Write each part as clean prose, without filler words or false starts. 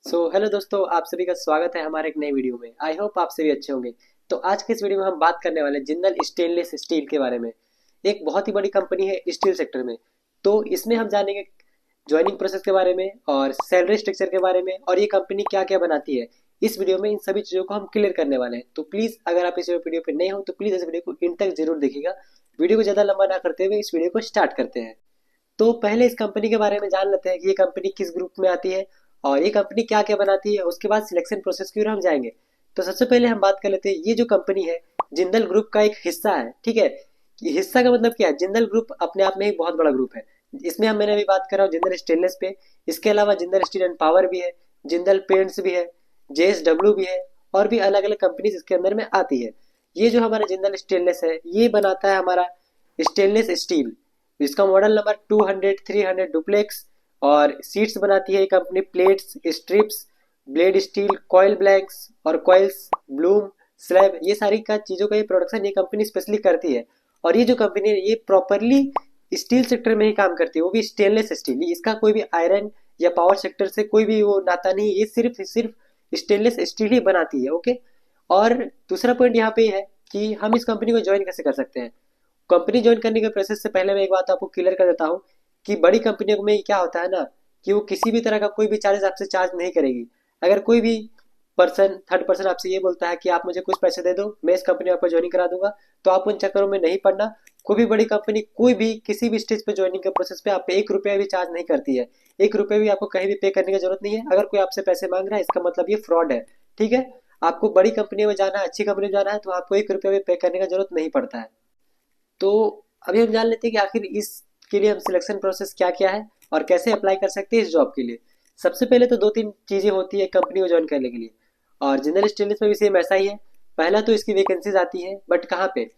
Hello दोस्तों, आप सभी का स्वागत है हमारे एक नई वीडियो में। आई होप आप सभी अच्छे होंगे। तो आज के इस वीडियो में हम बात करने वाले हैं जिंदल स्टेनलेस स्टील के बारे में। एक बहुत ही बड़ी कंपनी है स्टील सेक्टर में। तो इसमें हम जानेंगे ज्वाइनिंग प्रोसेस के बारे में और सैलरी स्ट्रक्चर के बारे में, और ये कंपनी क्या क्या बनाती है। इस वीडियो में इन सभी चीज़ों को हम क्लियर करने वाले हैं। तो प्लीज़ अगर आप इस वीडियो पर नए हो तो प्लीज़ इस वीडियो को इन तक जरूर देखिएगा। वीडियो को ज़्यादा लंबा ना करते हुए इस वीडियो को स्टार्ट करते हैं। तो पहले इस कंपनी के बारे में जान लेते हैं कि ये कंपनी किस ग्रुप में आती है और ये कंपनी क्या क्या बनाती है। उसके बाद सिलेक्शन प्रोसेस की ओर हम जाएंगे। तो सबसे पहले हम बात कर लेते हैं, ये जो कंपनी है जिंदल ग्रुप का एक हिस्सा है। ठीक है, ये हिस्सा का मतलब क्या है? जिंदल ग्रुप अपने आप में एक बहुत बड़ा ग्रुप है। इसमें मैंने अभी बात कर रहा हूँ जिंदल स्टेनलेस पे। इसके अलावा जिंदल स्टील एंड पावर भी है, जिंदल पेंट्स भी है, JSW भी है, और भी अलग अलग कंपनीज इसके अंदर में आती है। ये जो हमारा जिंदल स्टेनलेस है ये बनाता है हमारा स्टेनलेस स्टील। इसका मॉडल नंबर 200 300 डुप्लेक्स। और सीट्स बनाती है ये company, plates, strips, blade steel, coil blanks और कॉइल्स, ब्लूम, स्लैब, ये सारी का चीज़ों का ये प्रोडक्शन ये कंपनी स्पेशली करती है। और ये जो कंपनी है ये प्रॉपरली स्टील सेक्टर में ही काम करती है, वो भी स्टेनलेस स्टील। इसका कोई भी आयरन या पावर सेक्टर से कोई भी वो नाता नहीं है, ये सिर्फ सिर्फ स्टेनलेस स्टील ही बनाती है। ओके। और दूसरा पॉइंट यहाँ पे है कि हम इस कंपनी को ज्वाइन कैसे कर सकते हैं। कंपनी ज्वाइन करने के प्रोसेस से पहले मैं एक बात आपको क्लियर कर देता हूँ कि बड़ी कंपनियों में क्या होता है ना, कि वो किसी भी तरह का कोई भी चार्जेस आपसे चार्ज नहीं करेगी। अगर कोई भी पर्सन, थर्ड पर्सन आपसे ये बोलता है कि आप मुझे कुछ पैसे दे दो, मैं इस कंपनी में आपको ज्वाइनिंग करा दूंगा, तो आप उन चक्करों में नहीं पड़ना। कोई भी बड़ी कंपनी कोई भी किसी भी स्टेज पे ज्वाइनिंग के प्रोसेस पे आप पे 1 रुपया भी चार्ज नहीं करती है। 1 रुपया भी आपको कहीं भी पे करने की जरूरत नहीं है। अगर कोई आपसे पैसे मांग रहा है इसका मतलब ये फ्रॉड है। ठीक है, आपको बड़ी कंपनी में जाना है, अच्छी कंपनी में जाना है, तो आपको 1 रुपया भी पे करने की जरूरत नहीं पड़ता है। तो अभी हम जान लेते हैं कि आखिर इसके लिए हम सिलेक्शन प्रोसेस क्या क्या है और कैसे अप्लाई कर सकते हैं इस जॉब के लिए। सबसे पहले तो 2-3 चीज़ें होती है कंपनी को ज्वाइन करने के लिए, और जनरल स्टेनलेस में भी सेम ऐसा ही है। पहला तो इसकी वैकेंसीज आती है, बट कहाँ पे?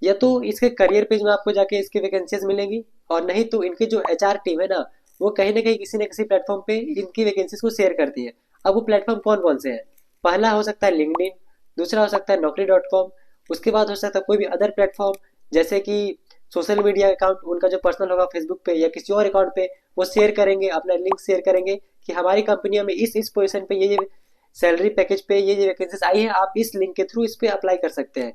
या तो इसके करियर पेज में आपको जाके इसकी वैकेंसीज मिलेंगी, और नहीं तो इनकी जो HR टीम है ना, वो कहीं ना कहीं किसी न किसी प्लेटफॉर्म पे इनकी वैकेंसीज को शेयर करती है। अब वो प्लेटफॉर्म कौन कौन से हैं? पहला हो सकता है लिंक्डइन, दूसरा हो सकता है naukri.com, उसके बाद हो सकता है कोई भी अदर प्लेटफॉर्म, जैसे कि सोशल मीडिया अकाउंट उनका जो पर्सनल होगा फेसबुक पे या किसी और अकाउंट पे, वो शेयर करेंगे, अपना लिंक शेयर करेंगे कि हमारी कंपनियों में इस पोजीशन पे ये सैलरी पैकेज पे ये वैकेंसीज आई है, आप इस लिंक के थ्रू इस पे अप्लाई कर सकते हैं।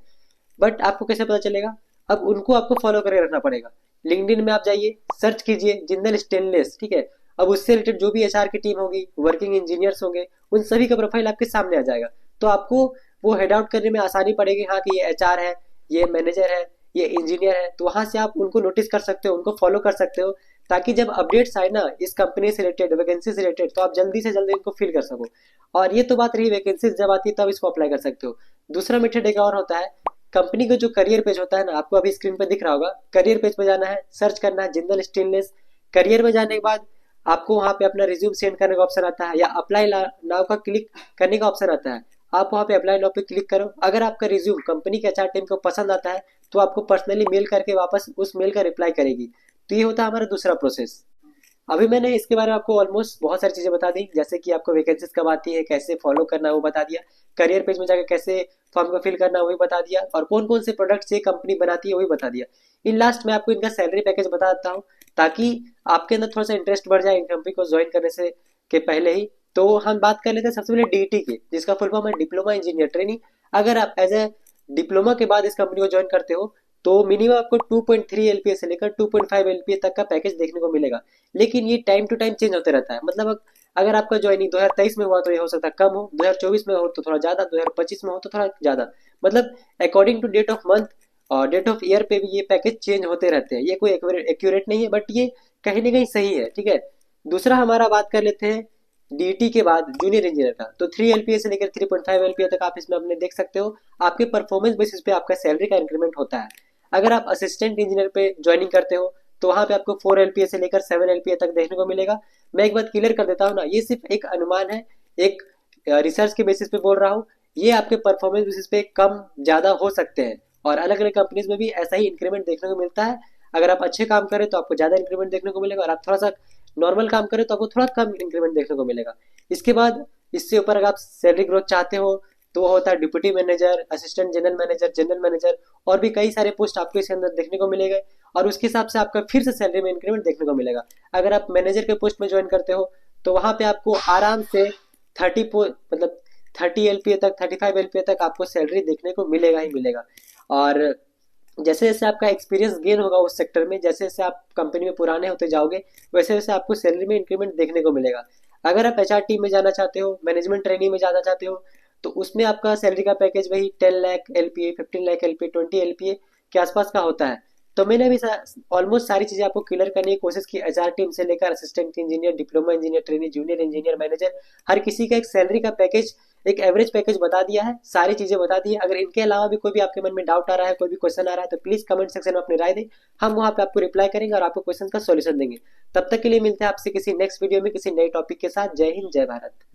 बट आपको कैसे पता चलेगा? अब उनको आपको फॉलो करके रखना पड़ेगा। लिंक्डइन में आप जाइए, सर्च कीजिए जिंदल स्टेनलेस। ठीक है, अब उससे रिलेटेड जो भी HR की टीम होगी, वर्किंग इंजीनियर्स होंगे, उन सभी का प्रोफाइल आपके सामने आ जाएगा। तो आपको वो हेड आउट करने में आसानी पड़ेगी, हाँ कि ये HR है, ये मैनेजर है, ये इंजीनियर है। तो वहां से आप उनको नोटिस कर सकते हो, उनको फॉलो कर सकते हो, ताकि जब अपडेट्स आए ना इस कंपनी से रिलेटेड, वैकेंसी से रिलेटेड, तो आप जल्दी से जल्दी इनको फिल कर सको। और ये तो बात रही वैकेंसी जब आती है तब इसको अप्लाई कर सकते हो। दूसरा मेथड एक और होता है, कंपनी का जो करियर पेज होता है ना, आपको अभी स्क्रीन पर दिख रहा होगा। करियर पेज पे जाना है, सर्च करना है जिंदल स्टेनलेस। करियर में जाने के बाद आपको वहां पे अपना रिज्यूम सेंड करने का ऑप्शन आता है, या अप्लाई नाउ का क्लिक करने का ऑप्शन आता है। आप वहां पे अप्लाई नाउ पे क्लिक करो। अगर आपका रिज्यूम कंपनी के HR टीम को पसंद आता है तो आपको पर्सनली मेल करके वापस उस मेल का रिप्लाई करेगी। तो ये होता है हमारा दूसरा प्रोसेस। अभी मैंने इसके बारे में आपको ऑलमोस्ट बहुत सारी चीजें बता दी, जैसे कि आपको वैकेंसीज कब आती है, कैसे फॉलो करना है वो बता दिया, करियर पेज में जाकर कैसे फॉर्म को फिल करना है वो भी बता दिया, और कौन कौन से प्रोडक्ट्स ये कंपनी बनाती है वो भी बता दिया। इन लास्ट में आपको इनका सैलरी पैकेज बता देता हूँ, ताकि आपके अंदर थोड़ा सा इंटरेस्ट बढ़ जाए इन कंपनी को ज्वाइन करने से के पहले ही। तो हम बात कर लेते हैं सबसे पहले DET की, जिसका फुल फॉर्म है डिप्लोमा इंजीनियर ट्रेनिंग। अगर आप एज ए डिप्लोमा के बाद इस कंपनी को ज्वाइन करते हो तो मिनिमम आपको 2.3 LPA से लेकर 2.5 LPA तक का पैकेज देखने को मिलेगा। लेकिन ये टाइम टू टाइम चेंज होते रहता है। मतलब अगर आपका ज्वाइनिंग 2023 में हुआ तो ये हो सकता है कम हो, 2024 में हो तो थोड़ा ज्यादा, 2025 में हो तो थोड़ा ज्यादा। मतलब according to date of month और डेट ऑफ ईयर पे भी ये पैकेज चेंज होते रहते हैं। ये कोई एक्यूरेट नहीं है, बट ये कहीं ना कहीं सही है। ठीक है, दूसरा हमारा बात कर लेते हैं DET के बाद जूनियर इंजीनियर का। तो 3 LPA से लेकर 3.5 LPA तक आप इसमें अपने देख सकते हो। आपके परफॉर्मेंस बेसिस पे आपका सैलरी का इंक्रीमेंट होता है। अगर आप असिस्टेंट इंजीनियर पे ज्वाइनिंग करते हो तो वहां पे आपको 4 LPA से लेकर 7 LPA तक देखने को मिलेगा। मैं एक बात क्लियर कर देता हूँ ना, ये सिर्फ एक अनुमान है, एक रिसर्च के बेसिस पे बोल रहा हूँ। ये आपके परफॉर्मेंस बेसिस पे कम ज्यादा हो सकते हैं, और अलग अलग कंपनीज में भी ऐसा ही इंक्रीमेंट देखने को मिलता है। अगर आप अच्छे काम करें तो आपको ज्यादा इंक्रीमेंट देखने को मिलेगा, और आप थोड़ा सा नॉर्मल काम करें तो आपको थोड़ा कम इंक्रीमेंट देखने को मिलेगा। इसके बाद इससे ऊपर अगर आप सैलरी ग्रोथ चाहते हो तो वो होता है deputy manager, assistant general manager, और भी कई सारे पोस्ट आपको इसके अंदर देखने को मिलेगा। और उसके हिसाब से आपका फिर से सैलरी में इंक्रीमेंट देखने को मिलेगा। अगर आप मैनेजर के पोस्ट में ज्वाइन करते हो तो वहाँ पे आपको आराम से 30 तक 35 LPA तक आपको सैलरी देखने को मिलेगा ही मिलेगा। और जैसे जैसे आपका एक्सपीरियंस गेन होगा उस सेक्टर में, जैसे जैसे आप कंपनी में पुराने होते जाओगे, वैसे वैसे आपको सैलरी में इंक्रीमेंट देखने को मिलेगा। अगर आप HR टीम में जाना चाहते हो, मैनेजमेंट ट्रेनिंग में जाना चाहते हो, तो उसमें आपका सैलरी का पैकेज वही 10 lakh LPA, 15 lakh LPA, 20 LPA के आसपास का होता है। तो मैंने अभी ऑलमोस्ट सारी चीज़ें आपको क्लियर करने की कोशिश की। HR टीम से लेकर assistant engineer, diploma engineer, trainee, junior engineer, manager, हर किसी का एक सैलरी का पैकेज, एक एवरेज पैकेज बता दिया है, सारी चीजें बता दी है। अगर इनके अलावा भी कोई भी आपके मन में डाउट आ रहा है, कोई भी क्वेश्चन आ रहा है, तो प्लीज कमेंट सेक्शन में अपनी राय दें। हम वहां पे आपको रिप्लाई करेंगे और आपको क्वेश्चन का सॉल्यूशन देंगे। तब तक के लिए मिलते हैं आपसे किसी नेक्स्ट वीडियो में किसी नए टॉपिक के साथ। जय हिंद, जय भारत।